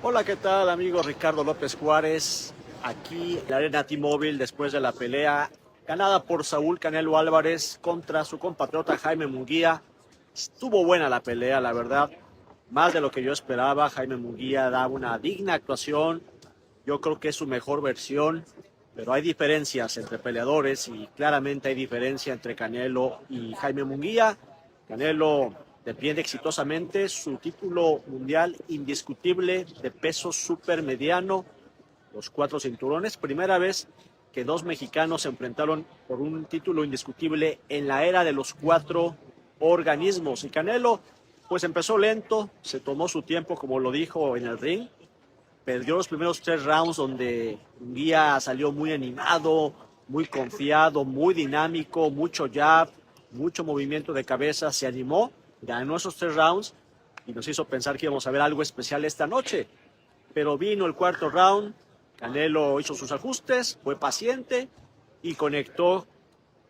Hola, ¿qué tal, amigo Ricardo López Juárez? Aquí en la Arena T-Mobile después de la pelea ganada por Saúl Canelo Álvarez contra su compatriota Jaime Munguía. Estuvo buena la pelea, la verdad. Más de lo que yo esperaba. Jaime Munguía da una digna actuación. Yo creo que es su mejor versión, pero hay diferencias entre peleadores y claramente hay diferencia entre Canelo y Jaime Munguía. Canelo defiende exitosamente su título mundial indiscutible de peso supermediano, los 4 cinturones. Primera vez que dos mexicanos se enfrentaron por un título indiscutible en la era de los 4 organismos. Y Canelo, pues empezó lento, se tomó su tiempo, como lo dijo en el ring. Perdió los primeros 3 rounds donde Munguía salió muy animado, muy confiado, muy dinámico, mucho jab, mucho movimiento de cabeza, se animó, ganó esos 3 rounds y nos hizo pensar que íbamos a ver algo especial esta noche. Pero vino el cuarto round, Canelo hizo sus ajustes, fue paciente y conectó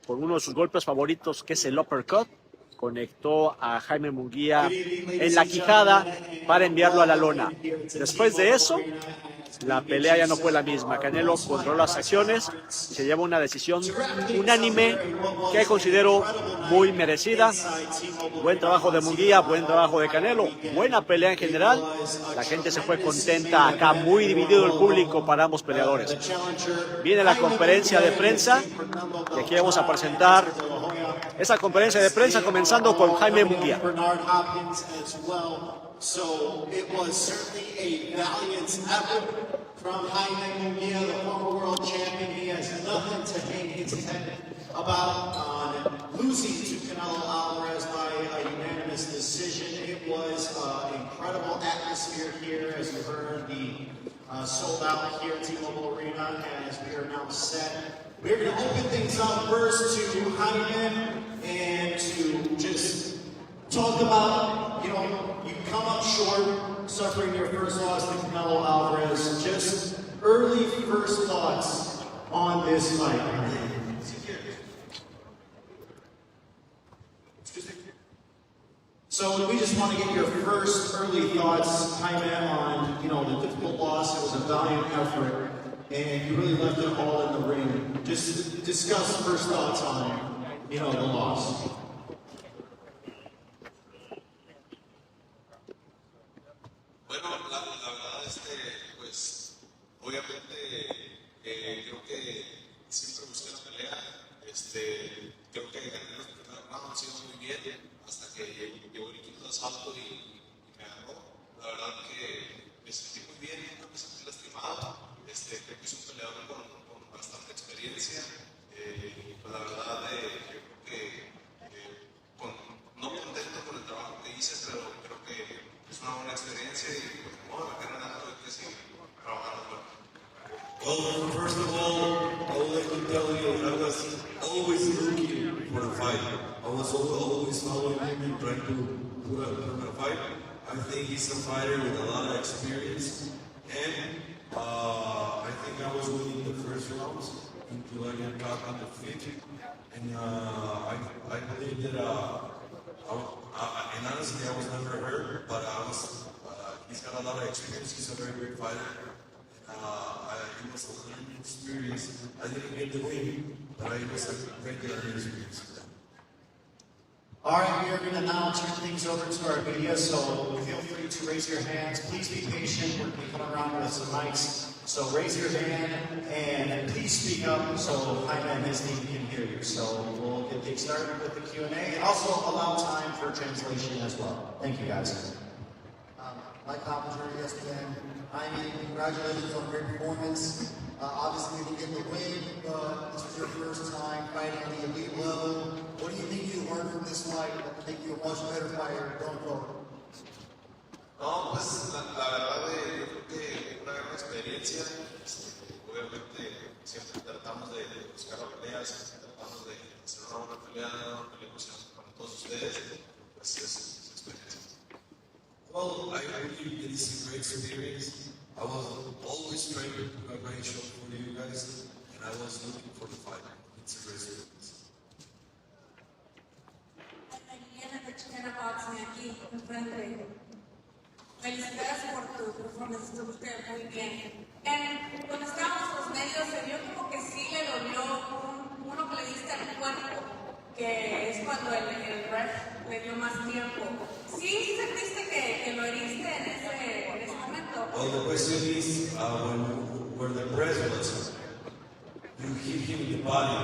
con uno de sus golpes favoritos, que es el uppercut. Conectó a Jaime Munguía en la quijada para enviarlo a la lona. Después de eso, la pelea ya no fue la misma. Canelo controló las acciones y se lleva una decisión unánime que considero muy merecida. Buen trabajo de Munguía, buen trabajo de Canelo, buena pelea en general. La gente se fue contenta, acá muy dividido el público para ambos peleadores. Viene la conferencia de prensa y aquí vamos a presentar esa conferencia de prensa comenzando con Jaime Munguía. So it was certainly a valiant effort from Jaime Munguía, the former world champion. He has nothing to hang his head about on losing to Canelo Alvarez by a unanimous decision. It was an incredible atmosphere here, as you heard, the sold out here at T-Mobile Arena, as we are now set. We're going to open things up first to Jaime and to just talk about, you come up short, suffering your first loss to Canelo Alvarez. Just early first thoughts on this fight. So we just want to get your first early thoughts, Jaime, on the difficult loss. It was a valiant effort, and you really left it all in the ring. Just discuss first thoughts on the loss. Bueno, la verdad, pues, obviamente, creo que siempre busqué la pelea. Creo que gané los primeros rounds, iba muy bien, hasta que llegó el quinto asalto y me agarró. La verdad que me sentí muy bien, no me sentí lastimado. Creo que es un peleador con bastante experiencia. Pues la verdad, yo creo que no contento con el trabajo que hice, pero creo que es una buena experiencia y pues como me quedan alto de que sí, trabajando fuerte. Well, first of all, I would like to tell you I was always looking for a fight. I was always following him and trying to put a fight. I think he's a fighter with a lot of experience, and I think I was winning the first rounds until I got caught on the fifth. And I believe that, and honestly, I was never hurt, but he's got a lot of experience. He's a very great fighter. It was a learning experience. I didn't get the win, but it was a great learning experience. All right, we are going to now turn things over to our media, so feel free to raise your hands. Please be patient. We're going to be coming around with some mics. So raise your hand and please speak up so Jaime and his team can hear you. So we'll get things started with the Q&A and also allow time for translation as well. Thank you, guys. My commentary yesterday. Jaime, congratulations on a great performance. Obviously, you didn't get the win, but this was your first time fighting at the elite level. What do you think you learned from this fight that will make you a much better fighter going forward? No, pues la verdad, yo creo que una gran experiencia. Obviamente, siempre tratamos de buscar la pelea, siempre tratamos de hacer una buena pelea para todos ustedes. Pues es experiencia. Well, I believe that it's a great experience. I was always trying to put a great show for you guys, and I was looking for the fight. It's a great experience. Aquí enfrente. felicidades por tu performance, estuviste muy bien. Cuando estábamos los medios se vio como que sí le dolió uno que le diste al cuerpo, que es cuando el ref le dio más tiempo. ¿Sí sentiste que lo heriste en ese momento? Well, the question is, when the press was, you hit him in the body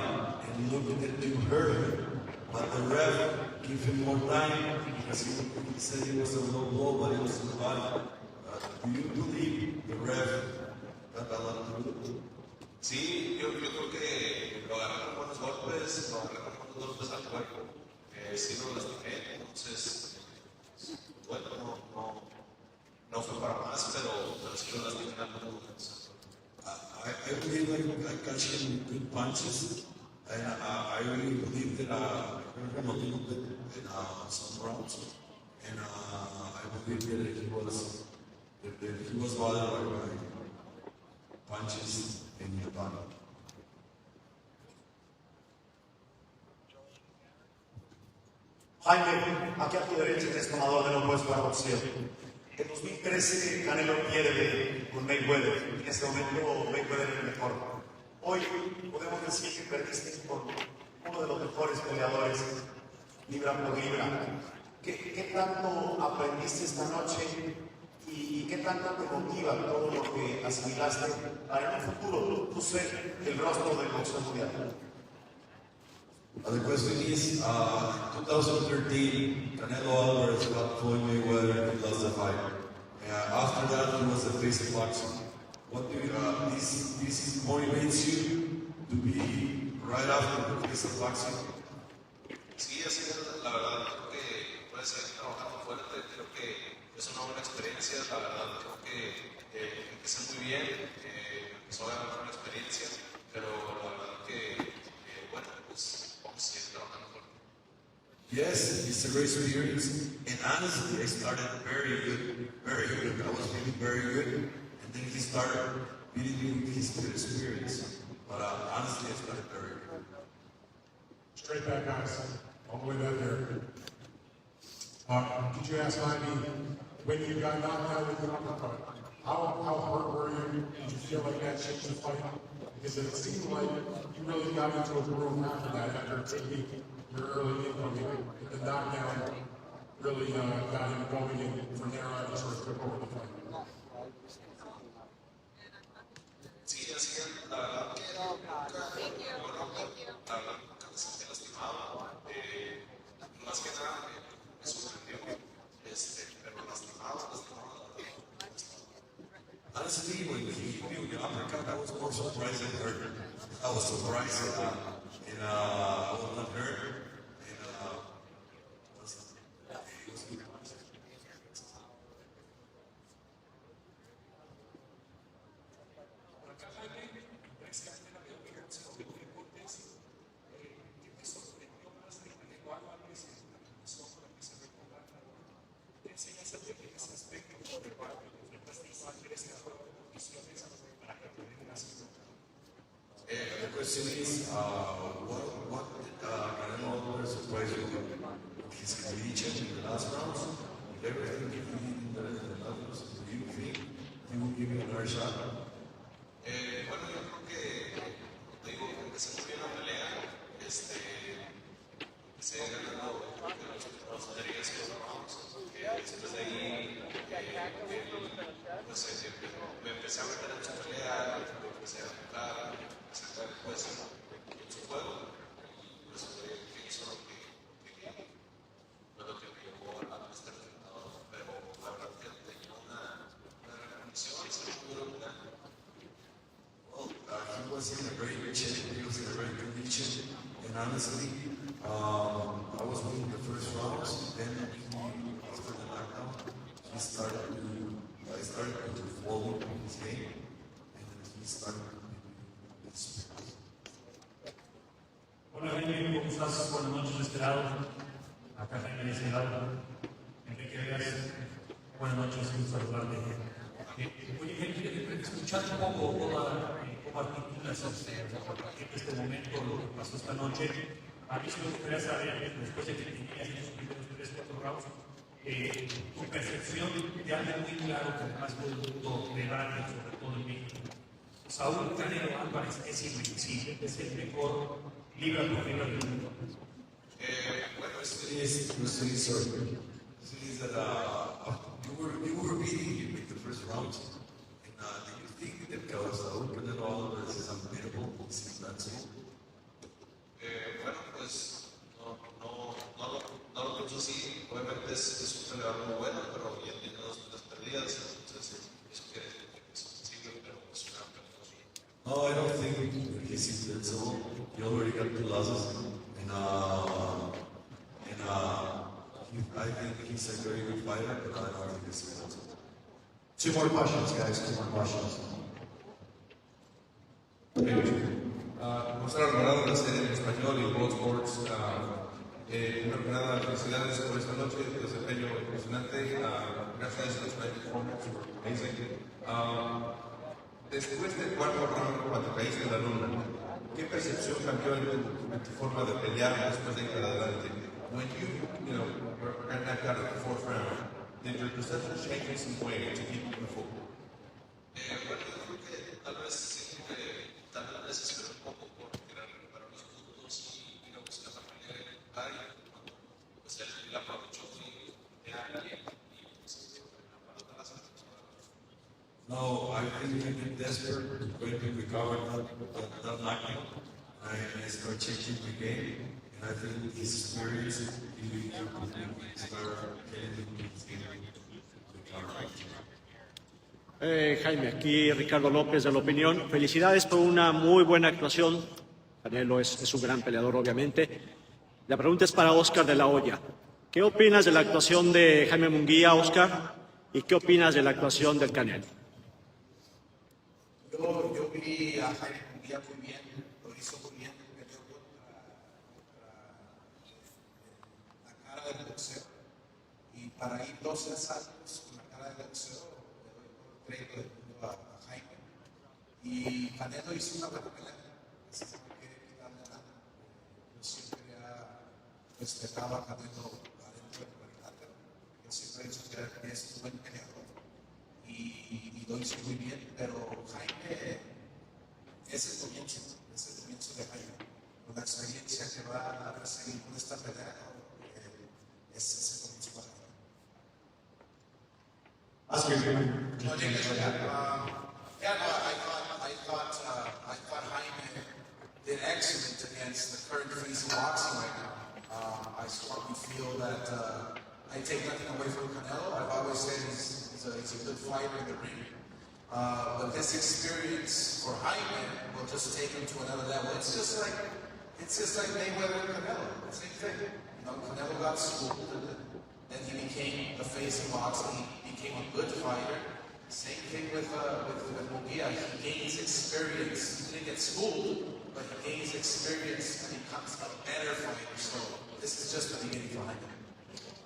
and looked at you hurt him, but the ref gave him more time because he said it was a low blow, but it was in the body. Do you believe the ref got a lot to do? Sí, yo creo que lo agarré con buenos golpes, lo agarré con buenos golpes al cuerpo. Sí lo lastimé, entonces, bueno, no fue para más, pero sí lo lastimé en algunos momentos. I believe I catch him good punches, and I really believe that I hurt him a little bit in some rounds, and I believe that he was bothered by punches in the body. Jaime, aquí a tu derecha es tomador de los puestos para boxeo. En 2013 Canelo pierde con Mayweather. En ese momento Mayweather era el mejor. Hoy podemos decir que perdiste con uno de los mejores peleadores, libra por libra. ¿Qué tanto aprendiste esta noche y qué tanto te motiva todo lo que asimilaste para en un futuro tú ser el rostro del boxeo mundial? The question is, 2013, Canelo Alvarez got Floyd Mayweather and lost the fight. After that, he was the face of boxing. What do you, this motivates you to be right after the face of boxing? Sí, así es, la verdad, creo que puede seguir trabajando fuerte, creo que es una buena experiencia, la verdad, creo que empecé muy bien, empezó a ganar una experiencia, pero la verdad que, bueno, pues vamos a seguir trabajando fuerte. Yes, it's a great experience, and honestly, I started very good. I was feeling very good, and then he started beating me with his good experience. But honestly, I started very good. Straight back, guys. All the way back there. Did you ask Jaime, when you got knocked out with the uppercut, how hurt were you? Did you feel like that changed the fight? Because it seemed like you really got into a groove after that, after taking your early income. The knockdown really got him going, and from there on, he sort of took over the fight. Sí, así es, la verdad que nunca me sentí lastimado, más que nada me sorprendió, pero lastimado. Honestly, when he hit me with the uppercut, I was more surprised than hurt. I was surprised and I was not hurt. The question is, what did Canelo Alvarez surprise you with his religion in the last rounds? With everything he did in the last rounds, do you think he will give you another shot? Bueno, yo creo que, te digo, empecé muy bien la pelea, empecé ganando los 3 rounds, después de ahí, pues, me empecé a meter en su pelea, me empecé a jugar, empecé a jugar pues, en su juego, pues que hizo lo que me llevó a este resultado, pero la verdad que tenía una gran condición y se me pudo una. Well, he was in a great shape, he was in a great condition, and honestly, I was winning the first rounds, then after the knockdown, I started to fall in his game, and he started to Hola Jaime, ¿cómo estás? Buenas noches de este lado. Acá Jaime de este lado. Enrique Vegas, buenas noches, un saludarte. Oye Jaime, escuchar un poco cómo articulas este momento, lo que pasó esta noche. A mí sí me gustaría saber, después de que tenías esos primeros 3-4 rounds, tu percepción de algo muy claro que además todo el mundo debate, sobre todo en México. Saúl Canelo Álvarez es invencible, es el mejor libra por libra del mundo. Bueno, it's that you were beating him in the first round. And do you think that Saúl Canelo Álvarez is unbeatable? Is invincible? Bueno, pues no lo pienso así. Obviamente es un peleador muy bueno, pero ya tiene 2 peleas perdidas, entonces eso quiere decir que es sensible, pero es una peleador. No, I don't think he's invincible. He already got 2 losses. I think he's a very good fighter, but I don't think he's invincible. 2 more questions, guys. 2 more questions. José Alvarado, la serie en español y World Sports. Primero que nada, felicidades por esta noche, desempeño impresionante. Congratulations on your performance, amazing. Después del cuarto round, cuando caíste en la luna, ¿qué percepción cambió en tu forma de pelear después de ir para adelante? When you were knocked out of the 4th round, did your perception change in some way to keep moving forward? Bueno, yo creo que tal vez esperé un poco por querer recuperar los puntos y ir a buscar la manera de ejecutar y pues él aprovechó y era bien y pues para atrás. No, I think he's been desperate when he recovered that knockout. And start changing the game. And I think with his experience, he will start getting his game to counter. Jaime, aquí Ricardo López de La Opinión. Felicidades por una muy buena actuación. Canelo es un gran peleador, obviamente. La pregunta es para Oscar de la Hoya. ¿Qué opinas de la actuación de Jaime Munguía, Oscar? ¿Y qué opinas de la actuación del Canelo? Yo vi a Jaime Munguía muy bien, lo hizo muy bien, peleó contra la cara del boxeo. Y para ir 12 asaltos con la cara del boxeo, le doy todo el crédito del mundo a Jaime. Y Canelo hizo una buena pelea, así que no quiere quitarle nada. Yo siempre respetaba a Canelo adentro del cuadrilátero. Yo siempre he dicho que es un buen peleador. Y lo hizo muy bien, pero Jaime es el comienzo de Jaime. Con la experiencia que va a seguir con esta pelea, es el comienzo para Jaime. I thought Jaime did excellent against the current face of boxing right now. I strongly feel that I take nothing away from Canelo. I've always said he's a good fighter in the ring. But this experience for Jaime will just take him to another level. It's just like Mayweather and Canelo. Same thing. Canelo got schooled, and then he became the face of boxing. He became a good fighter. Same thing with Munguia. He gains experience. He didn't get schooled, but he gains experience and becomes a better fighter. So this is just the beginning for Jaime.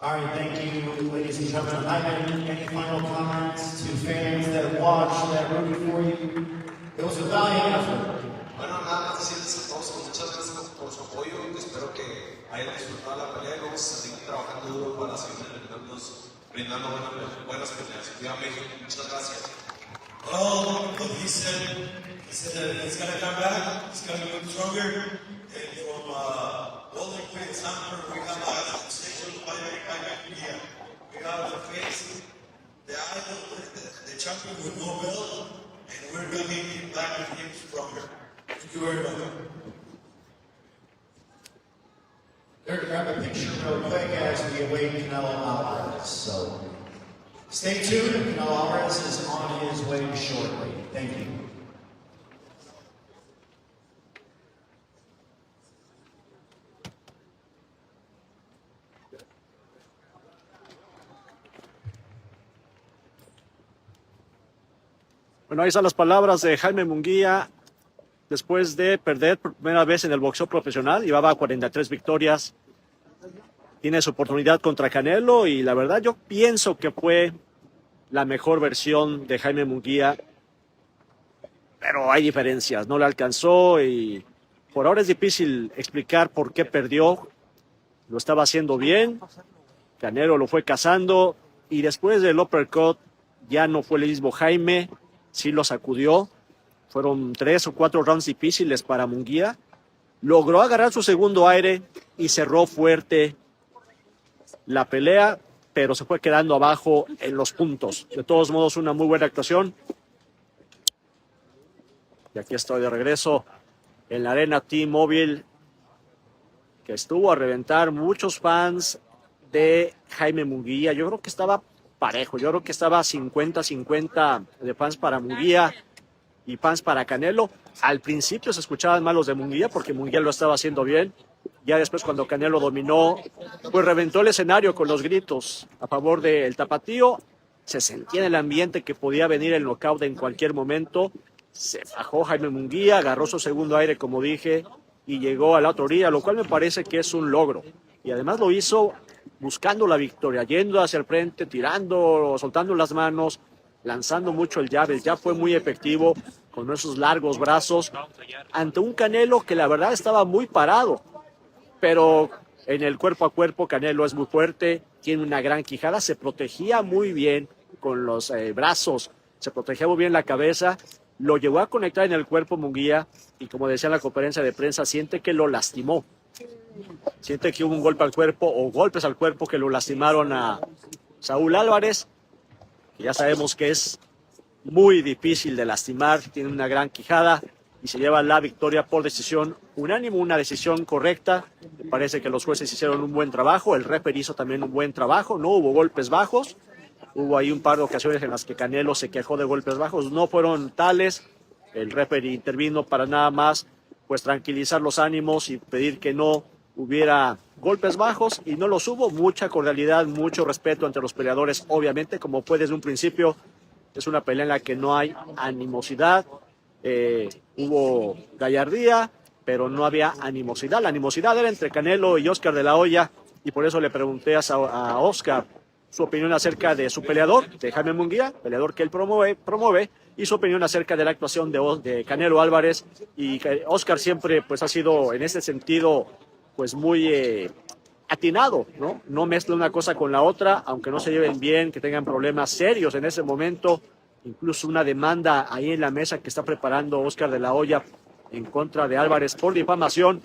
All right, thank you, ladies and gentlemen. Ivan, any final comments to fans that watched, that rooted for you? It was a valiant effort. Bueno, nada más decirles a todos muchas gracias por su apoyo. Espero que hayan disfrutado la pelea. Vamos a seguir trabajando duro para seguir brindando buenas peleas. Viva México. Muchas gracias. Well, he said that he's going to come back, he's going to become stronger. And from Golden Queen Sanford, we have a sensation fighter, Jaime Munguia. We have the face, the idol, the champion with no belt, and we're coming back with him stronger. Thank you very much. They're grab a picture real quick as we await Canelo Alvarez. So stay tuned. Canelo Alvarez is on his way shortly. Thank you. Bueno, ahí están las palabras de Jaime Munguía después de perder por primera vez en el boxeo profesional. Llevaba 43 victorias. Tiene su oportunidad contra Canelo y la verdad yo pienso que fue la mejor versión de Jaime Munguía. Pero hay diferencias, no le alcanzó y por ahora es difícil explicar por qué perdió. Lo estaba haciendo bien. Canelo lo fue cazando y después del uppercut ya no fue el mismo Jaime, sí lo sacudió. Fueron 3 o 4 rounds difíciles para Munguía. Logró agarrar su segundo aire y cerró fuerte la pelea, pero se fue quedando abajo en los puntos. De todos modos, una muy buena actuación. Y aquí estoy de regreso en la Arena T-Mobile, que estuvo a reventar. Muchos fans de Jaime Munguía. Yo creo que estaba parejo. Yo creo que estaba 50-50 de fans para Munguía y fans para Canelo. Al principio se escuchaban más los de Munguía porque Munguía lo estaba haciendo bien. Ya después, cuando Canelo dominó, pues reventó el escenario con los gritos a favor del tapatío. Se sentía en el ambiente que podía venir el knockout en cualquier momento. Se bajó Jaime Munguía, agarró su segundo aire, como dije, y llegó a la otra orilla, lo cual me parece que es un logro. Y además lo hizo buscando la victoria, yendo hacia el frente, tirando, soltando las manos, lanzando mucho el jab. El jab fue muy efectivo con esos largos brazos ante un Canelo que la verdad estaba muy parado. Pero en el cuerpo a cuerpo Canelo es muy fuerte, tiene una gran quijada, se protegía muy bien con los brazos, se protegía muy bien la cabeza, lo llevó a conectar en el cuerpo Munguía y, como decía en la conferencia de prensa, siente que lo lastimó. Siente que hubo un golpe al cuerpo o golpes al cuerpo que lo lastimaron a Saúl Álvarez, que ya sabemos que es muy difícil de lastimar, tiene una gran quijada y se lleva la victoria por decisión unánime, una decisión correcta. Me parece que los jueces hicieron un buen trabajo, el referee hizo también un buen trabajo, no hubo golpes bajos, hubo ahí un par de ocasiones en las que Canelo se quejó de golpes bajos, no fueron tales, el referee intervino para nada más pues tranquilizar los ánimos y pedir que no hubiera golpes bajos, y no los hubo. Mucha cordialidad, mucho respeto entre los peleadores, obviamente, como fue desde un principio. Es una pelea en la que no hay animosidad, hubo gallardía, pero no había animosidad. La animosidad era entre Canelo y Oscar de la Hoya, y por eso le pregunté a Oscar su opinión acerca de su peleador, de Jaime Munguía, peleador que él promueve, y su opinión acerca de la actuación de Canelo Álvarez. Y Oscar siempre pues ha sido en ese sentido pues muy atinado, ¿no? No mezcla una cosa con la otra, aunque no se lleven bien, que tengan problemas serios en ese momento, incluso una demanda ahí en la mesa que está preparando Oscar de la Hoya en contra de Álvarez por difamación.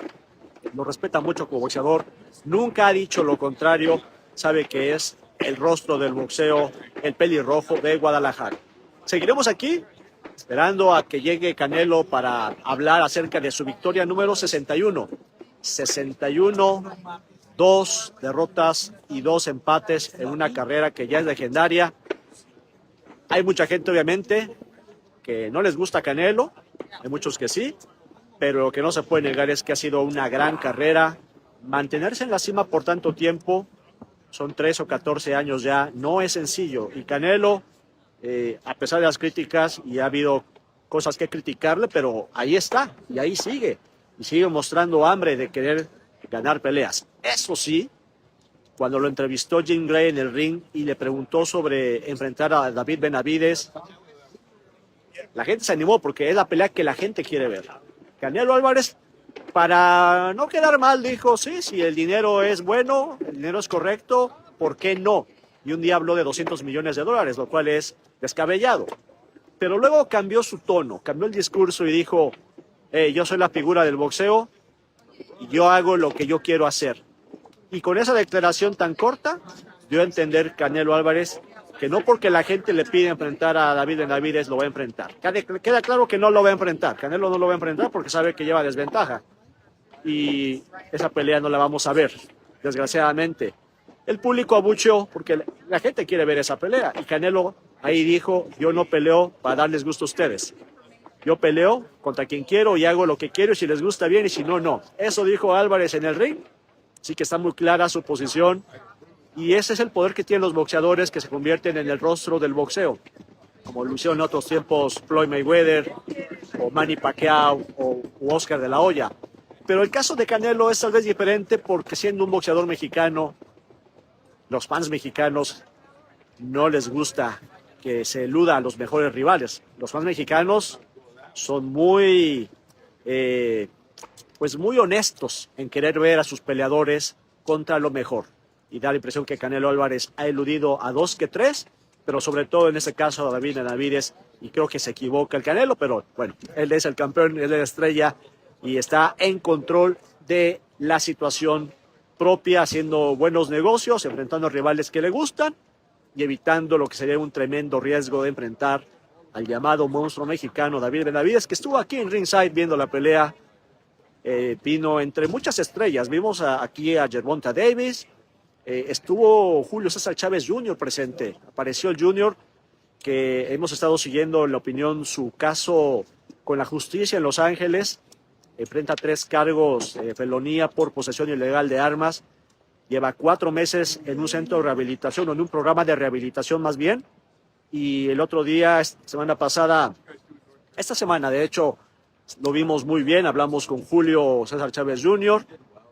Lo respeta mucho como boxeador, nunca ha dicho lo contrario, sabe que es el rostro del boxeo, el pelirrojo de Guadalajara. Seguiremos aquí esperando a que llegue Canelo para hablar acerca de su victoria número 61. 61, 2 derrotas y 2 empates en una carrera que ya es legendaria. Hay mucha gente, obviamente, que no les gusta Canelo, hay muchos que sí, pero lo que no se puede negar es que ha sido una gran carrera. Mantenerse en la cima por tanto tiempo, son 13 o 14 años ya, no es sencillo. Y Canelo, a pesar de las críticas, y ha habido cosas que criticarle, pero ahí está, y ahí sigue. Y sigue mostrando hambre de querer ganar peleas. Eso sí, cuando lo entrevistó Jim Gray en el ring y le preguntó sobre enfrentar a David Benavidez, la gente se animó porque es la pelea que la gente quiere ver. Canelo Álvarez, para no quedar mal, dijo, sí, si el dinero es bueno, el dinero es correcto, ¿por qué no? Y un día habló de $200 millones, lo cual es descabellado. Pero luego cambió su tono, cambió el discurso y dijo, yo soy la figura del boxeo y yo hago lo que yo quiero hacer. Y con esa declaración tan corta, dio a entender Canelo Álvarez que no porque la gente le pide enfrentar a David Benavidez lo va a enfrentar. Queda claro que no lo va a enfrentar. Canelo no lo va a enfrentar porque sabe que lleva desventaja. Y esa pelea no la vamos a ver, desgraciadamente. El público abucheó porque la gente quiere ver esa pelea. Y Canelo ahí dijo, yo no peleo para darles gusto a ustedes. Yo peleo contra quien quiero y hago lo que quiero, y si les gusta bien y si no, no. Eso dijo Álvarez en el ring. Así que está muy clara su posición. Y ese es el poder que tienen los boxeadores, que se convierten en el rostro del boxeo. Como lo hicieron en otros tiempos Floyd Mayweather, o Manny Pacquiao, o Oscar de la Hoya. Pero el caso de Canelo es tal vez diferente porque, siendo un boxeador mexicano, los fans mexicanos no les gusta que se eluda a los mejores rivales. Los fans mexicanos son muy honestos en querer ver a sus peleadores contra lo mejor. y da la impresión que Canelo Álvarez ha eludido a 2 que 3, pero sobre todo en este caso a David Benavidez, y creo que se equivoca el Canelo, pero bueno, él es el campeón, él es la estrella y está en control de la situación propia, haciendo buenos negocios, enfrentando a rivales que le gustan y evitando lo que sería un tremendo riesgo de enfrentar al llamado monstruo mexicano David Benavidez, que estuvo aquí en ringside viendo la pelea. Vino entre muchas estrellas, vimos aquí a Gervonta Davis, estuvo Julio César Chávez Jr. presente, apareció el Jr., que hemos estado siguiendo, en la opinión, su caso con la justicia en Los Ángeles. Enfrenta 3 cargos de felonía por posesión ilegal de armas. Lleva 4 meses en un centro de rehabilitación, o en un programa de rehabilitación más bien. Y el otro día, esta semana, de hecho, lo vimos muy bien. Hablamos con Julio César Chávez Jr.,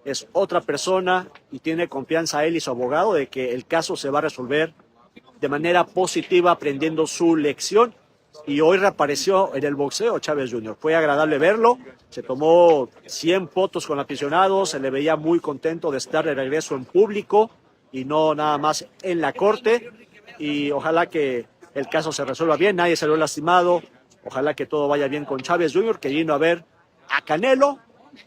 es otra persona y tiene confianza él y su abogado de que el caso se va a resolver de manera positiva, aprendiendo su lección. Y hoy reapareció en el boxeo Chávez Jr. Fue agradable verlo, se tomó 100 fotos con aficionados, se le veía muy contento de estar de regreso en público y no nada más en la corte. Y ojalá que el caso se resuelva bien, nadie salió lastimado, ojalá que todo vaya bien con Chávez Jr., que vino a ver a Canelo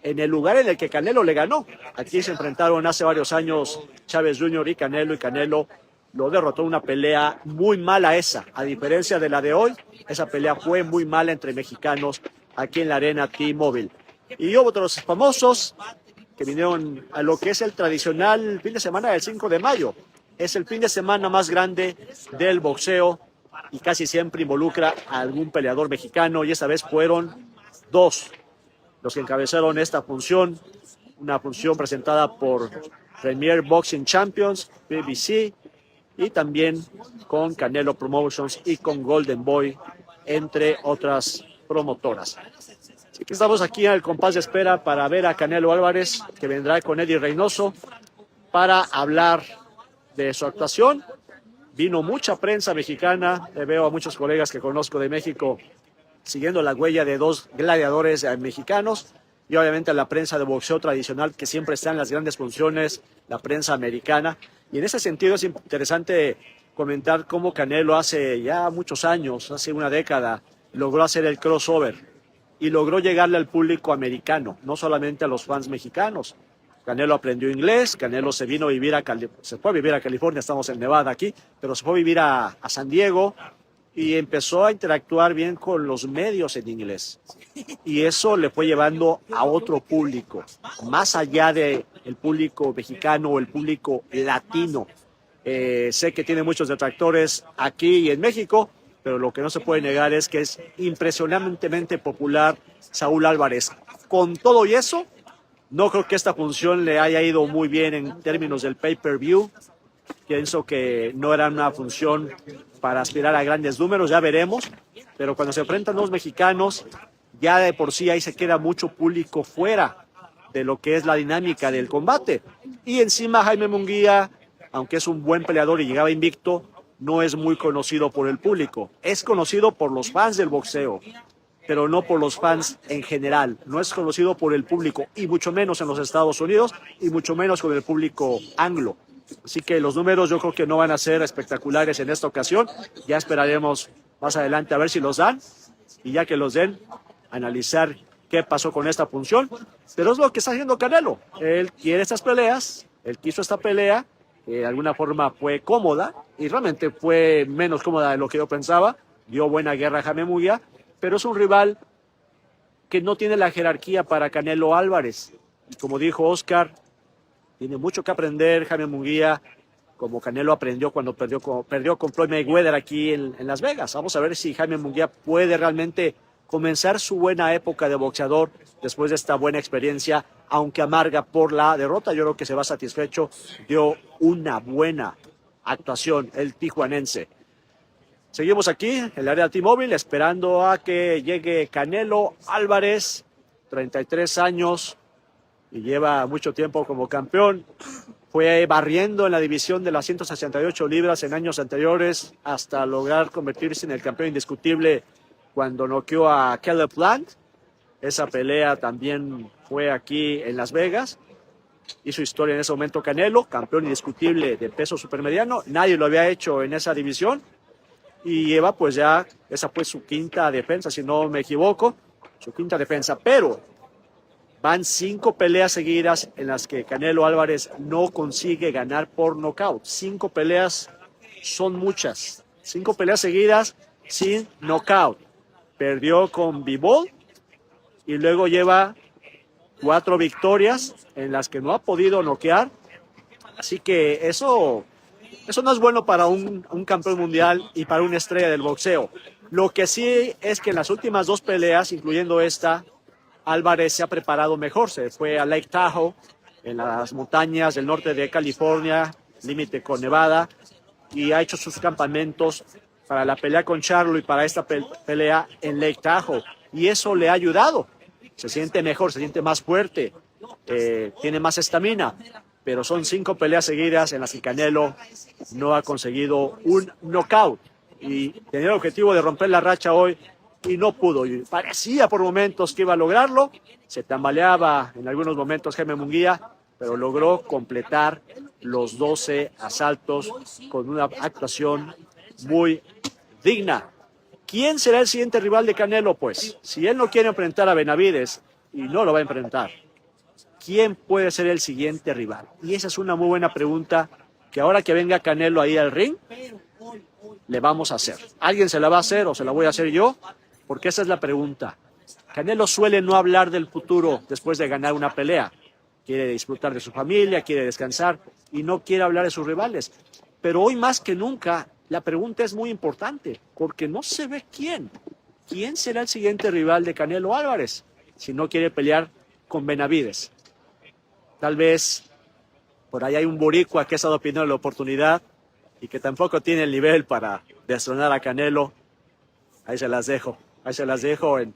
en el lugar en el que Canelo le ganó. Aquí se enfrentaron hace varios años Chávez Jr. y Canelo lo derrotó en una pelea muy mala esa. A diferencia de la de hoy, esa pelea fue muy mala entre mexicanos aquí en la arena T-Mobile. Y hubo otros famosos que vinieron a lo que es el tradicional fin de semana del 5 de mayo. Es el fin de semana más grande del boxeo y casi siempre involucra a algún peleador mexicano, y esta vez fueron 2 los que encabezaron esta función, una función presentada por Premier Boxing Champions, BBC, y también con Canelo Promotions y con Golden Boy, entre otras promotoras. Así que estamos aquí en el compás de espera para ver a Canelo Álvarez, que vendrá con Eddie Reynoso para hablar de su actuación. Vino mucha prensa mexicana, veo a muchos colegas que conozco de México siguiendo la huella de 2 gladiadores mexicanos, y obviamente la prensa de boxeo tradicional que siempre está en las grandes funciones, la prensa americana. Y en ese sentido es interesante comentar cómo Canelo hace ya muchos años, hace una década, logró hacer el crossover y logró llegarle al público americano, no solamente a los fans mexicanos. Canelo aprendió inglés, Canelo se vino a vivir se fue a vivir a California, estamos en Nevada aquí, pero se fue a vivir a San Diego y empezó a interactuar bien con los medios en inglés. Y eso le fue llevando a otro público, más allá del público mexicano o el público latino. Sé que tiene muchos detractores aquí y en México, pero lo que no se puede negar es que es impresionantemente popular Saúl Álvarez. Con todo y eso, no creo que esta función le haya ido muy bien en términos del pay-per-view. Pienso que no era una función para aspirar a grandes números, ya veremos, pero cuando se enfrentan 2 mexicanos, ya de por sí ahí se queda mucho público fuera de lo que es la dinámica del combate. Y encima Jaime Munguía, aunque es un buen peleador y llegaba invicto, no es muy conocido por el público. Es conocido por los fans del boxeo, pero no por los fans en general. No es conocido por el público, y mucho menos en los Estados Unidos, y mucho menos con el público anglo. Así que los números yo creo que no van a ser espectaculares en esta ocasión. Ya esperaremos más adelante a ver si los dan, y ya que los den, analizar qué pasó con esta función. Pero es lo que está haciendo Canelo. Él quiere estas peleas, él quiso esta pelea, que de alguna forma fue cómoda, y realmente fue menos cómoda de lo que yo pensaba. Dio buena guerra a Jaime Munguía, pero es un rival que no tiene la jerarquía para Canelo Álvarez. Y como dijo Oscar, tiene mucho que aprender Jaime Munguía, como Canelo aprendió cuando perdió con Floyd Mayweather aquí en Las Vegas. Vamos a ver si Jaime Munguía puede realmente comenzar su buena época de boxeador después de esta buena experiencia, aunque amarga por la derrota. Yo creo que se va satisfecho, dio una buena actuación el tijuanense. Seguimos aquí en el área T-Mobile esperando a que llegue Canelo Álvarez, 33 años, y lleva mucho tiempo como campeón. Fue barriendo en la división de las 168 libras en años anteriores hasta lograr convertirse en el campeón indiscutible cuando noqueó a Caleb Plant. Esa pelea también fue aquí en Las Vegas. hizo historia en ese momento Canelo, campeón indiscutible de peso supermediano, nadie lo había hecho en esa división, y lleva pues ya, esa fue su quinta defensa, si no me equivoco, su quinta defensa, pero van 5 peleas seguidas en las que Canelo Álvarez no consigue ganar por nocaut. 5 peleas son muchas, 5 peleas seguidas sin nocaut. Perdió con Bivol y luego lleva 4 victorias en las que no ha podido noquear, así que eso no es bueno para un campeón mundial y para una estrella del boxeo. Lo que sí es que en las últimas 2 peleas, incluyendo esta, Álvarez se ha preparado mejor. Se fue a Lake Tahoe, en las montañas del norte de California, límite con Nevada, y ha hecho sus campamentos para la pelea con Charlo y para esta pelea en Lake Tahoe. Y eso le ha ayudado. Se siente mejor, se siente más fuerte, tiene más estamina. Pero son 5 peleas seguidas en las que Canelo no ha conseguido un knockout. Y tenía el objetivo de romper la racha hoy y no pudo. Y parecía por momentos que iba a lograrlo. Se tambaleaba en algunos momentos Jaime Munguía, pero logró completar los 12 asaltos con una actuación muy digna. ¿Quién será el siguiente rival de Canelo? Pues, si él no quiere enfrentar a Benavides, y no lo va a enfrentar, ¿quién puede ser el siguiente rival? Y esa es una muy buena pregunta que ahora que venga Canelo ahí al ring, le vamos a hacer. ¿Alguien se la va a hacer o se la voy a hacer yo? Porque esa es la pregunta. Canelo suele no hablar del futuro después de ganar una pelea. Quiere disfrutar de su familia, quiere descansar y no quiere hablar de sus rivales. Pero hoy más que nunca la pregunta es muy importante porque no se ve quién. ¿Quién será el siguiente rival de Canelo Álvarez si no quiere pelear con Benavides? Tal vez por ahí hay un boricua que ha estado pidiendo la oportunidad y que tampoco tiene el nivel para destronar a Canelo. Ahí se las dejo. En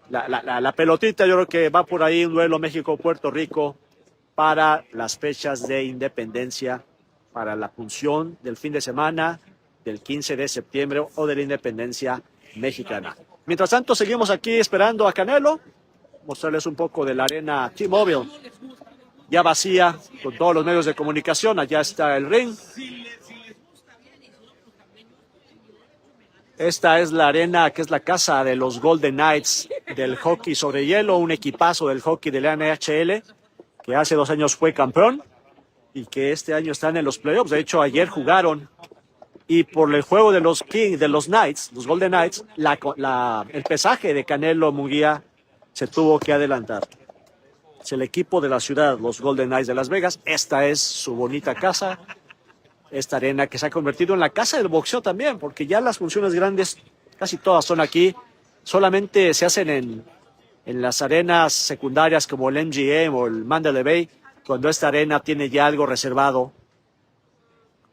la pelotita. Yo creo que va por ahí un duelo México-Puerto Rico para las fechas de independencia, para la función del fin de semana del 15 de septiembre o de la independencia mexicana. Mientras tanto, seguimos aquí esperando a Canelo. Mostrarles un poco de la arena T-Mobile, ya vacía, con todos los medios de comunicación. Allá está el ring. Esta es la arena que es la casa de los Golden Knights del hockey sobre hielo, un equipazo del hockey de la NHL que hace 2 años fue campeón y que este año están en los playoffs. De hecho, ayer jugaron y por el juego de los Knights, los Golden Knights, el pesaje de Canelo Munguía se tuvo que adelantar. Es el equipo de la ciudad, los Golden Knights de Las Vegas. Esta es su bonita casa. Esta arena que se ha convertido en la casa del boxeo también, porque ya las funciones grandes casi todas son aquí. Solamente se hacen en las arenas secundarias como el MGM o el Mandalay Bay, cuando esta arena tiene ya algo reservado,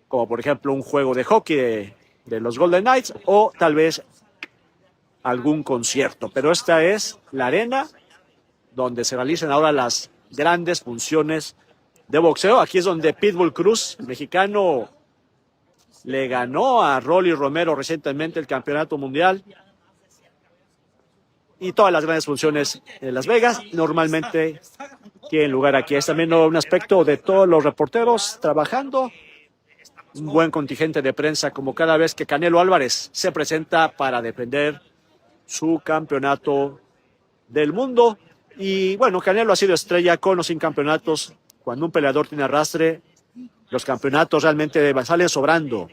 como por ejemplo un juego de hockey de los Golden Knights o tal vez algún concierto. Pero esta es la arena donde se realizan ahora las grandes funciones de boxeo. Aquí es donde Pitbull Cruz, el mexicano, le ganó a Rolly Romero recientemente el campeonato mundial. Y todas las grandes funciones en Las Vegas normalmente tienen lugar aquí. Es también un aspecto de todos los reporteros trabajando. Un buen contingente de prensa como cada vez que Canelo Álvarez se presenta para defender su campeonato del mundo. Y bueno, Canelo ha sido estrella con o sin campeonatos. Cuando un peleador tiene arrastre, los campeonatos realmente salen sobrando.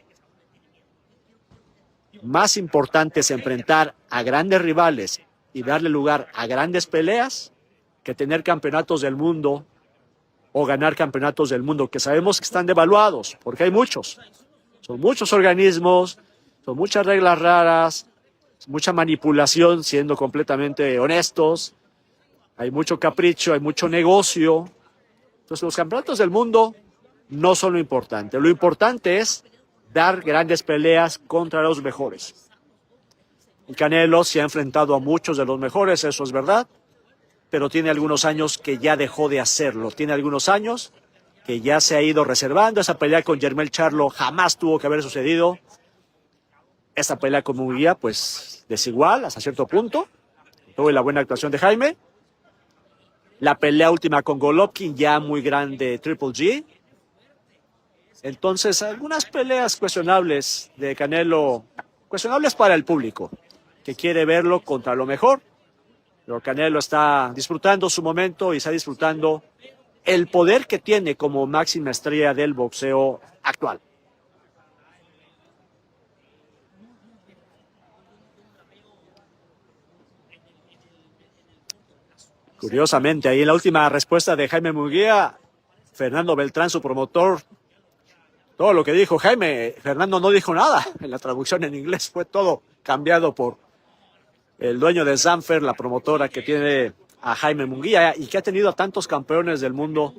Más importante es enfrentar a grandes rivales y darle lugar a grandes peleas que tener campeonatos del mundo o ganar campeonatos del mundo, que sabemos que están devaluados, porque hay muchos. Son muchos organismos, son muchas reglas raras, mucha manipulación, siendo completamente honestos. Hay mucho capricho, hay mucho negocio. Entonces los campeonatos del mundo no son lo importante. Lo importante es dar grandes peleas contra los mejores. El Canelo se ha enfrentado a muchos de los mejores, eso es verdad, pero tiene algunos años que ya dejó de hacerlo. Tiene algunos años que ya se ha ido reservando. Esa pelea con Jermell Charlo jamás tuvo que haber sucedido. Esta pelea con Munguía, pues desigual hasta cierto punto. Tuvo la buena actuación de Jaime. la pelea última con Golovkin, ya muy grande Triple G. Entonces, algunas peleas cuestionables de Canelo, cuestionables para el público, que quiere verlo contra lo mejor. Pero Canelo está disfrutando su momento y está disfrutando el poder que tiene como máxima estrella del boxeo actual. Curiosamente, ahí en la última respuesta de Jaime Munguía, Fernando Beltrán, su promotor, todo lo que dijo Jaime, Fernando no dijo nada. En la traducción en inglés fue todo cambiado por el dueño de Sanfer, la promotora que tiene a Jaime Munguía y que ha tenido a tantos campeones del mundo.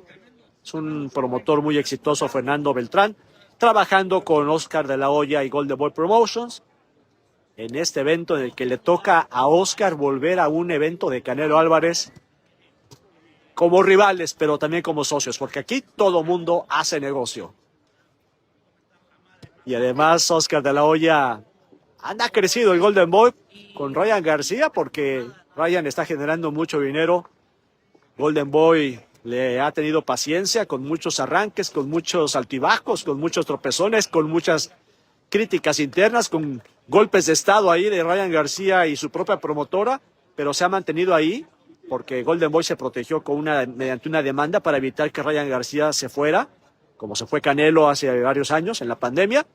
Es un promotor muy exitoso, Fernando Beltrán, trabajando con Oscar de la Hoya y Golden Boy Promotions en este evento en el que le toca a Oscar volver a un evento de Canelo Álvarez como rivales, pero también como socios, porque aquí todo mundo hace negocio. Y además Oscar de la Hoya anda crecido el Golden Boy con Ryan García, porque Ryan está generando mucho dinero. Golden Boy le ha tenido paciencia con muchos arranques, con muchos altibajos, con muchos tropezones, con muchas críticas internas, con golpes de estado ahí de Ryan García y su propia promotora, pero se ha mantenido ahí porque Golden Boy se protegió mediante una demanda para evitar que Ryan García se fuera, como se fue Canelo hace varios años en la pandemia.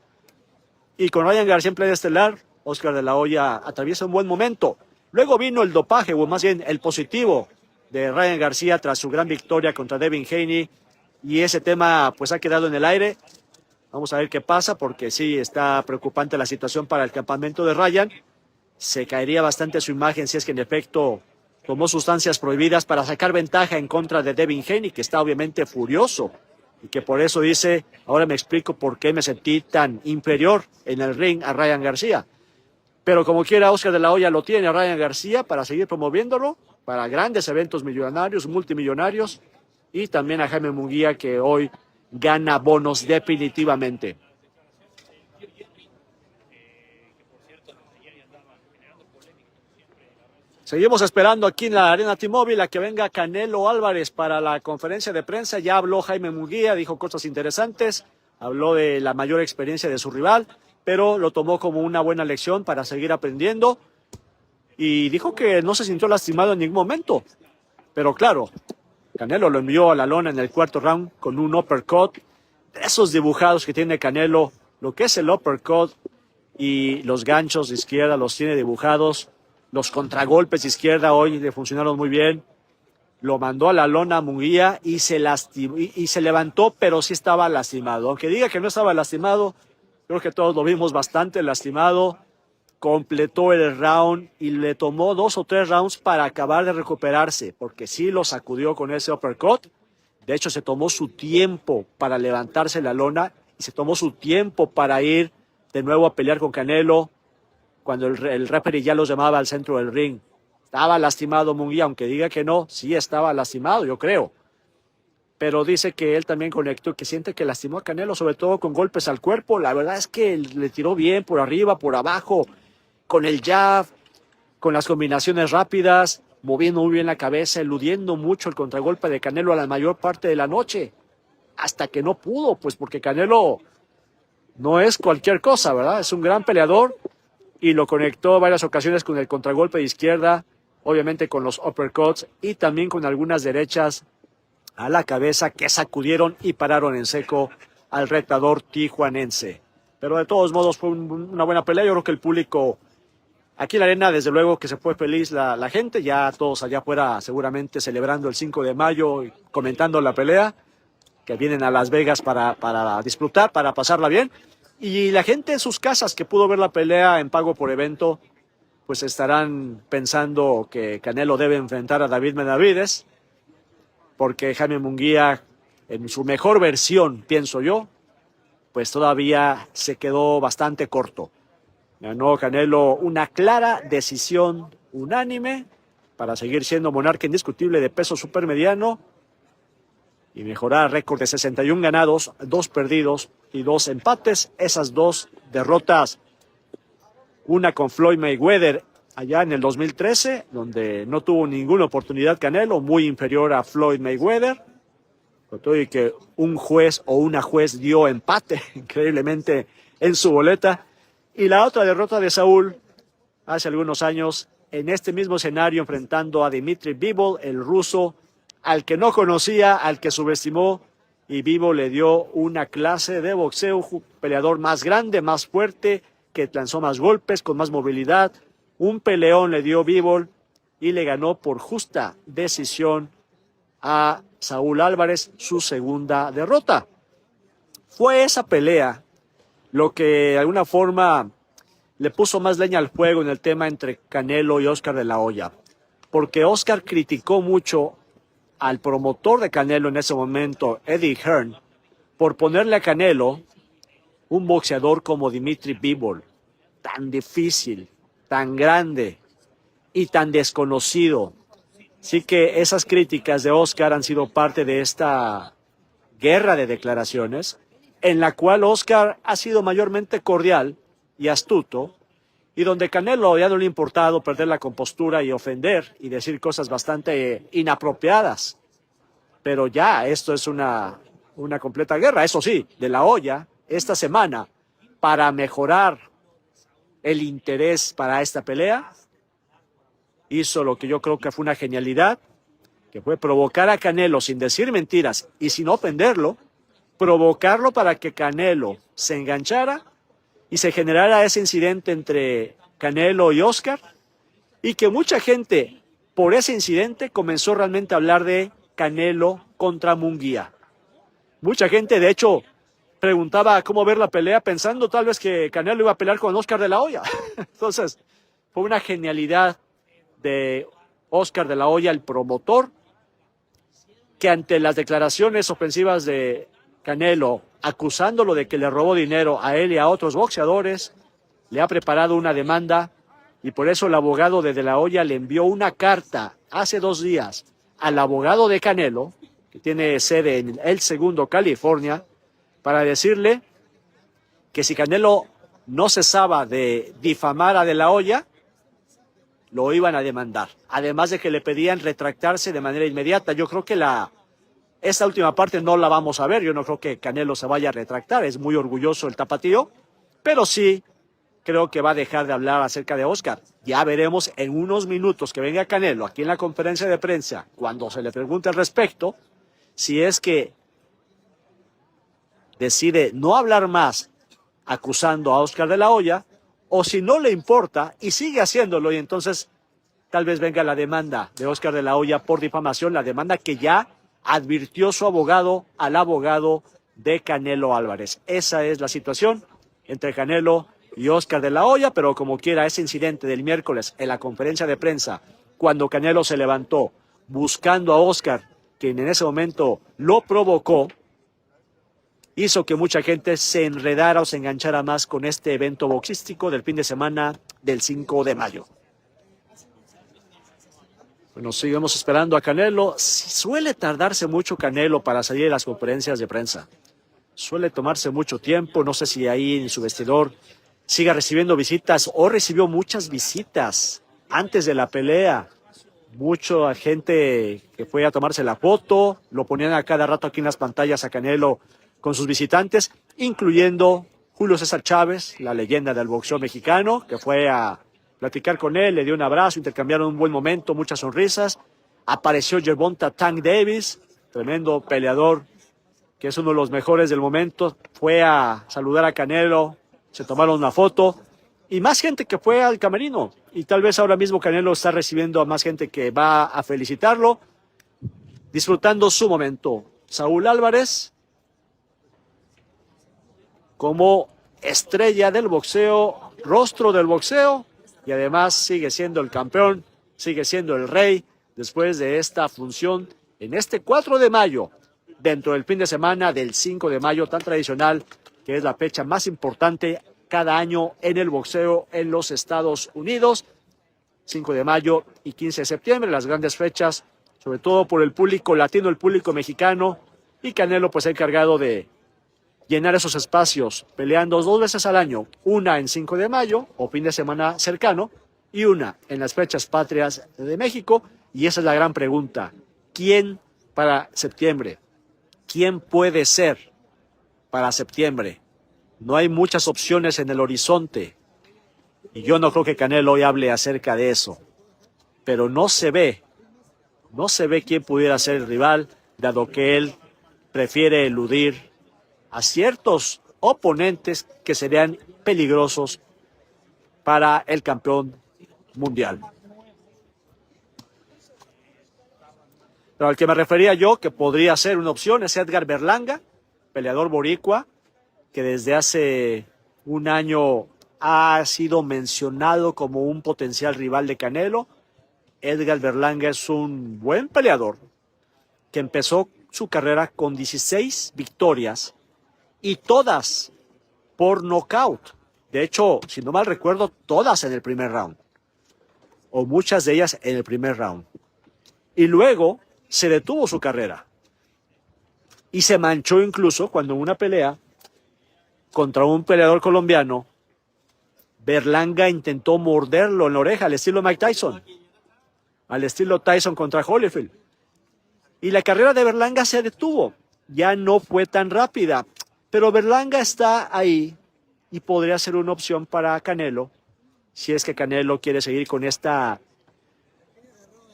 Y con Ryan García en plena estelar, Oscar de la Hoya atraviesa un buen momento. Luego vino el dopaje, o más bien el positivo de Ryan García tras su gran victoria contra Devin Haney, y ese tema pues ha quedado en el aire. Vamos a ver qué pasa, porque sí está preocupante la situación para el campamento de Ryan. Se caería bastante su imagen si es que en efecto tomó sustancias prohibidas para sacar ventaja en contra de Devin Haney, que está obviamente furioso y que por eso dice, ahora me explico por qué me sentí tan inferior en el ring a Ryan García. Pero como quiera, Oscar de la Hoya lo tiene a Ryan García para seguir promoviéndolo para grandes eventos millonarios, multimillonarios, y también a Jaime Munguía, que hoy gana bonos definitivamente. Seguimos esperando aquí en la Arena T-Mobile a que venga Canelo Álvarez para la conferencia de prensa. Ya habló Jaime Munguía, dijo cosas interesantes, habló de la mayor experiencia de su rival, pero lo tomó como una buena lección para seguir aprendiendo y dijo que no se sintió lastimado en ningún momento. Pero claro, Canelo lo envió a la lona en el cuarto round con un uppercut, de esos dibujados que tiene Canelo, lo que es el uppercut y los ganchos de izquierda los tiene dibujados. Los contragolpes de izquierda hoy le funcionaron muy bien. Lo mandó a la lona a Munguía y se lastimó, y se levantó, pero sí estaba lastimado. Aunque diga que no estaba lastimado, creo que todos lo vimos bastante lastimado. Completó el round y le tomó 2 o 3 rounds para acabar de recuperarse, porque sí lo sacudió con ese uppercut. De hecho, se tomó su tiempo para levantarse en la lona y se tomó su tiempo para ir de nuevo a pelear con Canelo. Cuando el referee ya los llamaba al centro del ring. Estaba lastimado Munguía, aunque diga que no, sí estaba lastimado, yo creo. Pero dice que él también conectó, que siente que lastimó a Canelo, sobre todo con golpes al cuerpo. La verdad es que le tiró bien por arriba, por abajo, con el jab, con las combinaciones rápidas, moviendo muy bien la cabeza, eludiendo mucho el contragolpe de Canelo a la mayor parte de la noche. Hasta que no pudo, pues porque Canelo no es cualquier cosa, ¿verdad? Es un gran peleador. Y lo conectó varias ocasiones con el contragolpe de izquierda, obviamente con los uppercuts y también con algunas derechas a la cabeza que sacudieron y pararon en seco al retador tijuanense. Pero de todos modos fue una buena pelea. Yo creo que el público aquí en la arena, desde luego que se fue feliz la gente, ya todos allá afuera seguramente celebrando el 5 de mayo y comentando la pelea, que vienen a Las Vegas para disfrutar, para pasarla bien. Y la gente en sus casas que pudo ver la pelea en pago por evento, pues estarán pensando que Canelo debe enfrentar a David Benavidez, porque Jaime Munguía, en su mejor versión, pienso yo, pues todavía se quedó bastante corto. Ganó Canelo una clara decisión unánime para seguir siendo monarca indiscutible de peso supermediano y mejorar récord de 61 ganados, 2 perdidos y 2 empates. Esas 2 derrotas, una con Floyd Mayweather allá en el 2013, donde no tuvo ninguna oportunidad Canelo, muy inferior a Floyd Mayweather, con todo y que un juez o una juez dio empate increíblemente en su boleta. Y la otra derrota de Saúl hace algunos años en este mismo escenario, enfrentando a Dmitry Bivol, el ruso, al que no conocía, al que subestimó, y Bivol le dio una clase de boxeo, un peleador más grande, más fuerte, que lanzó más golpes, con más movilidad. Un peleón le dio Bivol y le ganó por justa decisión a Saúl Álvarez, su segunda derrota. Fue esa pelea lo que de alguna forma le puso más leña al fuego en el tema entre Canelo y Oscar de la Hoya, porque Oscar criticó mucho al promotor de Canelo en ese momento, Eddie Hearn, por ponerle a Canelo un boxeador como Dmitry Bivol, tan difícil, tan grande y tan desconocido. Así que esas críticas de Oscar han sido parte de esta guerra de declaraciones, en la cual Oscar ha sido mayormente cordial y astuto, y donde Canelo ya no le ha importado perder la compostura y ofender y decir cosas bastante inapropiadas. Pero ya esto es una completa guerra. Eso sí, de la Hoya, esta semana, para mejorar el interés para esta pelea, hizo lo que yo creo que fue una genialidad, que fue provocar a Canelo sin decir mentiras y sin ofenderlo, provocarlo para que Canelo se enganchara y se generara ese incidente entre Canelo y Oscar, y que mucha gente por ese incidente comenzó realmente a hablar de Canelo contra Munguía. Mucha gente, de hecho, preguntaba cómo ver la pelea pensando tal vez que Canelo iba a pelear con Oscar de la Hoya. Entonces, fue una genialidad de Oscar de la Hoya, el promotor, que ante las declaraciones ofensivas de Canelo, acusándolo de que le robó dinero a él y a otros boxeadores, le ha preparado una demanda, y por eso el abogado de la Hoya le envió una carta hace 2 días al abogado de Canelo, que tiene sede en El Segundo, California, para decirle que si Canelo no cesaba de difamar a de la Hoya, lo iban a demandar. Además de que le pedían retractarse de manera inmediata. Yo creo que esta última parte no la vamos a ver. Yo no creo que Canelo se vaya a retractar. Es muy orgulloso el tapatío, pero sí creo que va a dejar de hablar acerca de Oscar. Ya veremos en unos minutos que venga Canelo aquí en la conferencia de prensa, cuando se le pregunte al respecto, si es que decide no hablar más acusando a Oscar de la Hoya, o si no le importa y sigue haciéndolo, y entonces tal vez venga la demanda de Oscar de la Hoya por difamación, la demanda que ya advirtió su abogado al abogado de Canelo Álvarez. Esa es la situación entre Canelo y Oscar de la Hoya, pero como quiera, ese incidente del miércoles en la conferencia de prensa, cuando Canelo se levantó buscando a Oscar, quien en ese momento lo provocó, hizo que mucha gente se enredara o se enganchara más con este evento boxístico del fin de semana del 5 de mayo. Bueno, seguimos esperando a Canelo. Suele tardarse mucho Canelo para salir de las conferencias de prensa. Suele tomarse mucho tiempo. No sé si ahí en su vestidor siga recibiendo visitas o recibió muchas visitas antes de la pelea. Mucha gente que fue a tomarse la foto, lo ponían a cada rato aquí en las pantallas a Canelo con sus visitantes, incluyendo Julio César Chávez, la leyenda del boxeo mexicano, que fue a platicar con él, le dio un abrazo, intercambiaron un buen momento, muchas sonrisas. Apareció Gervonta Tank Davis, tremendo peleador, que es uno de los mejores del momento. Fue a saludar a Canelo, se tomaron una foto, y más gente que fue al camerino. Y tal vez ahora mismo Canelo está recibiendo a más gente que va a felicitarlo, disfrutando su momento. Saúl Álvarez, como estrella del boxeo, rostro del boxeo, y además sigue siendo el campeón, sigue siendo el rey, después de esta función en este 4 de mayo, dentro del fin de semana del 5 de mayo, tan tradicional, que es la fecha más importante cada año en el boxeo en los Estados Unidos. 5 de mayo y 15 de septiembre, las grandes fechas, sobre todo por el público latino, el público mexicano, y Canelo pues ha encargado de llenar esos espacios, peleando 2 veces al año, una en 5 de mayo o fin de semana cercano, y una en las fechas patrias de México. Y esa es la gran pregunta. ¿Quién para septiembre? ¿Quién puede ser para septiembre? No hay muchas opciones en el horizonte. Y yo no creo que Canelo hoy hable acerca de eso. Pero no se ve quién pudiera ser el rival, dado que él prefiere eludir a ciertos oponentes que serían peligrosos para el campeón mundial. Pero al que me refería yo, que podría ser una opción, es Edgar Berlanga, peleador boricua, que desde hace un año ha sido mencionado como un potencial rival de Canelo. Edgar Berlanga es un buen peleador que empezó su carrera con 16 victorias y todas por nocaut. De hecho, si no mal recuerdo, todas en el primer round, o muchas de ellas en el primer round. Y luego se detuvo su carrera y se manchó incluso cuando en una pelea contra un peleador colombiano, Berlanga intentó morderlo en la oreja al estilo Mike Tyson, al estilo Tyson contra Holyfield. Y la carrera de Berlanga se detuvo, ya no fue tan rápida, pero Berlanga está ahí y podría ser una opción para Canelo, si es que Canelo quiere seguir con esta,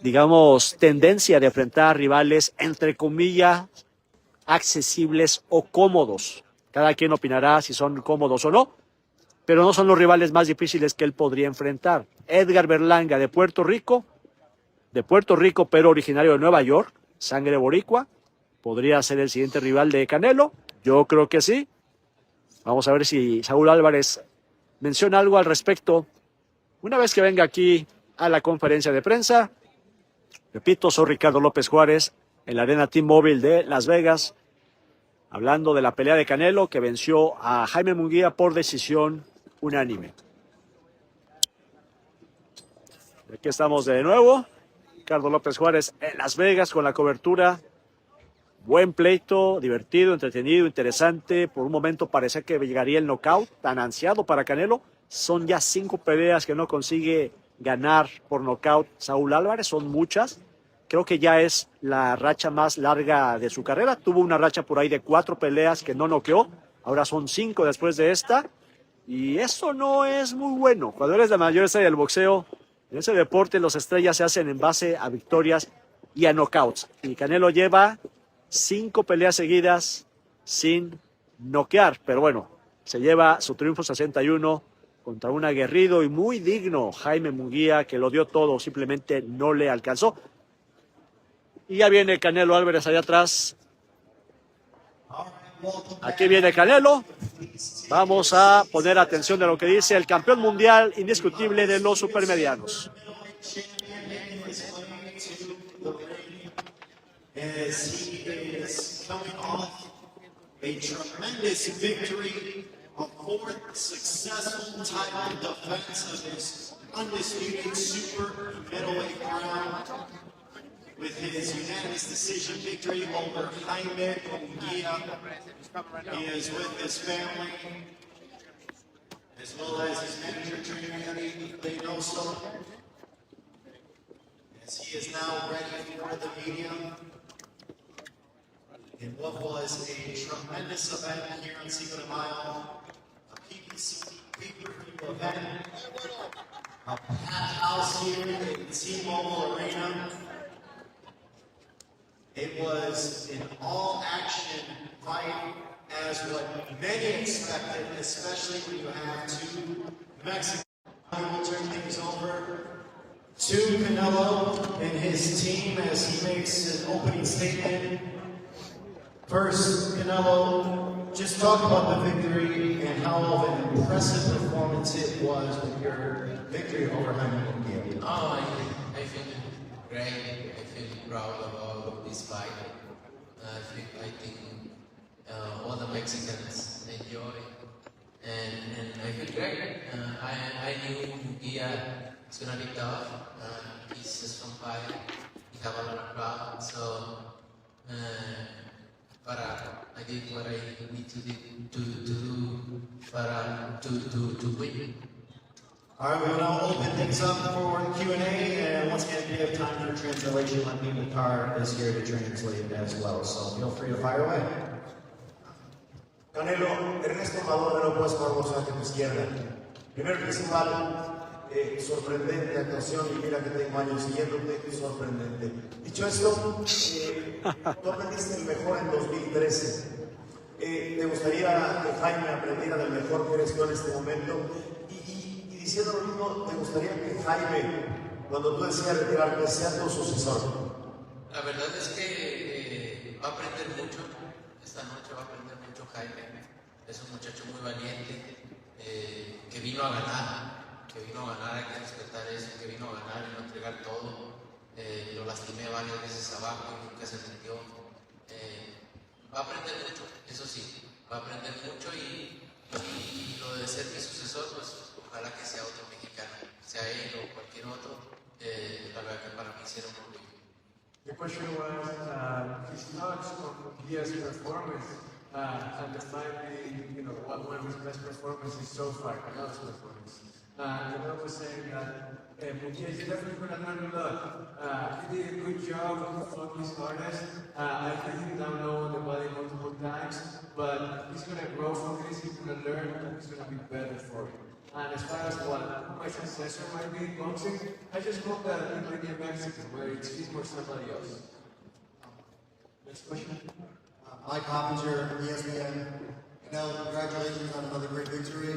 digamos, tendencia de enfrentar rivales, entre comillas, accesibles o cómodos. Cada quien opinará si son cómodos o no, pero no son los rivales más difíciles que él podría enfrentar. Edgar Berlanga de Puerto Rico, pero originario de Nueva York, sangre boricua, podría ser el siguiente rival de Canelo. Yo creo que sí. Vamos a ver si Saúl Álvarez menciona algo al respecto una vez que venga aquí a la conferencia de prensa. Repito, soy Ricardo López Juárez en la Arena T-Mobile de Las Vegas, hablando de la pelea de Canelo, que venció a Jaime Munguía por decisión unánime. Aquí estamos de nuevo, Ricardo López Juárez en Las Vegas con la cobertura. Buen pleito, divertido, entretenido, interesante. Por un momento parecía que llegaría el knockout tan ansiado para Canelo. Son ya 5 peleas que no consigue ganar por knockout Saúl Álvarez, son muchas. Creo que ya es la racha más larga de su carrera. Tuvo una racha por ahí de 4 peleas que no noqueó. Ahora son 5 después de esta. Y eso no es muy bueno. Cuando eres la mayor estrella del boxeo, en ese deporte los estrellas se hacen en base a victorias y a knockouts. Y Canelo lleva 5 peleas seguidas sin noquear. Pero bueno, se lleva su triunfo 61 contra un aguerrido y muy digno Jaime Munguía, que lo dio todo, simplemente no le alcanzó. Y ya viene Canelo Álvarez allá atrás. Aquí viene Canelo. Vamos a poner atención de lo que dice el campeón mundial indiscutible de los supermedianos. As he is coming off a tremendous victory, a 4th successful title defense of his undisputed super middleweight crown, with his unanimous decision victory over Jaime Munguia. He is with his family, as well as his manager, Trinity Reynoso, as he is now ready for the media in what was a tremendous event here on Cinco de Mayo, a PBC pay-per-view event, a packed house here in T-Mobile Arena. It was an all-action fight, as what many expected, especially when you have 2 Mexicans. I will turn things over to Canelo and his team as he makes an opening statement. First, Canelo, just talk about the victory and how of an impressive performance it was with your victory over Jaime Munguia. Oh, I feel great. I feel proud about this fight. I think all the Mexicans enjoy, and I feel great. I knew Munguia was gonna be tough. He's a strong fighter. He have a lot of crowd, so. But I did what I need to do to win. All right, we will now open things up for Q&A, and once again, if you have time for translation, let me Mukhtar is here to translate as well, so feel free to fire away. Canelo, Ernesto Amador no puedes jugar boxeo a tu izquierda. Primero y principal, sorprendente actuación, y mira que tengo años siguiéndote, sorprendente. Dicho esto, tú aprendiste el mejor en 2013. ¿Te gustaría que Jaime aprendiera del mejor que eres tú en este momento? Y diciendo lo mismo, ¿te gustaría que Jaime, cuando tú decidas retirarte, sea tu sucesor? La verdad es que va a aprender mucho. Esta noche va a aprender mucho Jaime. Es un muchacho muy valiente, que vino a ganar. Hay que respetar eso, que vino a ganar y no entregar todo. Lo lastimé varias veces abajo y nunca se rindió. Va a aprender mucho, eso sí, va a aprender mucho y lo de ser mi sucesor, pues ojalá que sea otro mexicano, sea él o cualquier otro, la verdad que para mí será un orgullo. The question was his thoughts on Diaz's performance and despite one of his best performances so far, Canelo's performance. Canelo was saying that Munguia is definitely going to learn a lot. He did a good job of fought his hardest. I think him down low on the body multiple times, but he's going to grow from this, he's going to learn, and he's going to be better for it. And as far as what my successor might be in boxing, I just hope that it might be a Mexican, whether it's him or somebody else. Next question. Mike Hoppinger, ESPN. Canelo, congratulations on another great victory.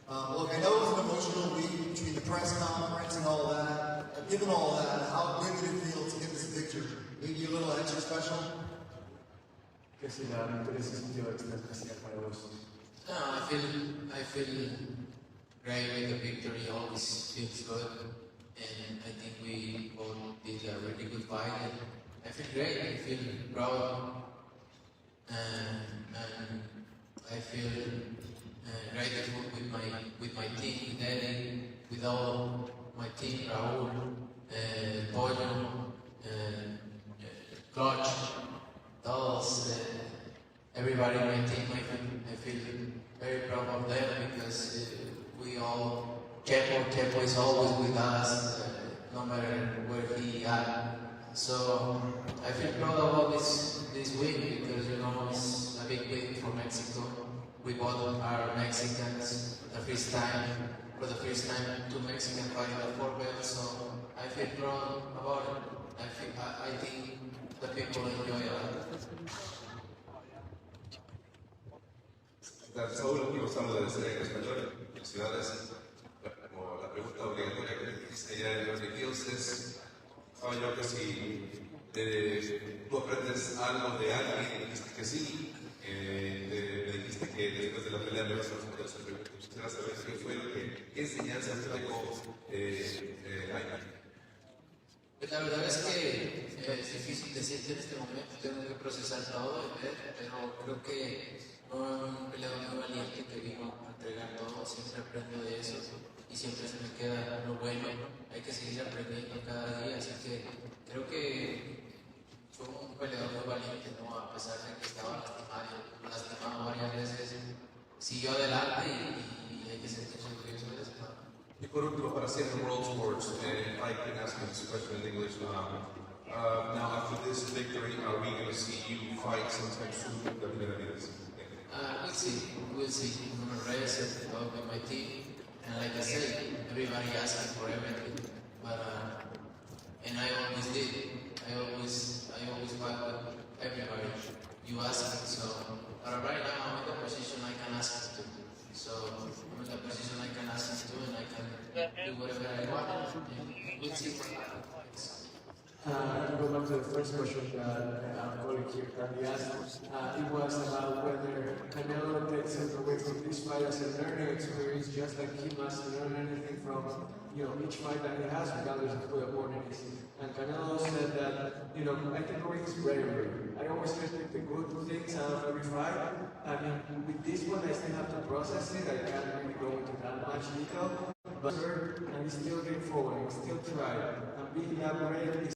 Look, I know it was an emotional week between the press conference and all that. Given all that, how good did it feel to get this victory? Maybe a little extra special? ¿Qué si la victoria se sintió extra especial para vos? No, I feel great with the victory. Always feels good, and I think we both did a really good fight. And I feel great. I feel proud, and I feel grateful with my team, with Eddie, with all my team, Raúl, Pollo, Clutch, todos, everybody in my team. I feel very proud of them because we all, Chepo is always with us, no matter where he at. So I feel proud about this win because it's a big win for Mexico. We both are Mexicans for the first time, two Mexican fighting at four belts, so I feel proud about it. I think the people enjoy it. Saúl, aquí nos habla de ser en español. Felicidades. Como la pregunta obligatoria que dijiste ya en los videos es, yo que si tú aprendes algo de alguien, dijiste que sí, me dijiste que después de la pelea me vas a responder esa pregunta. Quisiera saber qué fue qué enseñanza te dejó Jaime. Pues la verdad es que es difícil decirte en este momento, tengo que procesar todo, pero creo que un peleador muy valiente que vino a entregar todo, siempre aprendo de eso y siempre se me queda lo bueno, hay que seguir aprendiendo cada día, así que creo que fue un peleador muy valiente, ¿no? A pesar de que estaba lastimado varias veces, siguió adelante y hay que sentirse orgulloso de eso. Y por último, para CNN World Sports, and I can ask you this question in English. Now, after this victory, are we going to see you fight sometime soon with the Benavides? We'll see. I'm going to race it with my team. And like I said, everybody asking for everything. But, and I always did. I always fight with everybody. You ask me, so. But right now, I'm in the position I can ask you to. So, I'm in the position I can ask you to, and I can do whatever I want. And we'll see what happens. To go back to the first question that our colleague here currently asked, it was about whether Canelo takes it away from this fight as a learning experience, just like he must learn anything from each fight that he has, regardless of who the opponent is. And Canelo said that, I take away his bravery. I always try to take the good things out of every fight. I mean, with this one, I still have to process it. I can't really go into that much detail. But and he still came forward, he still tried. And being that brave,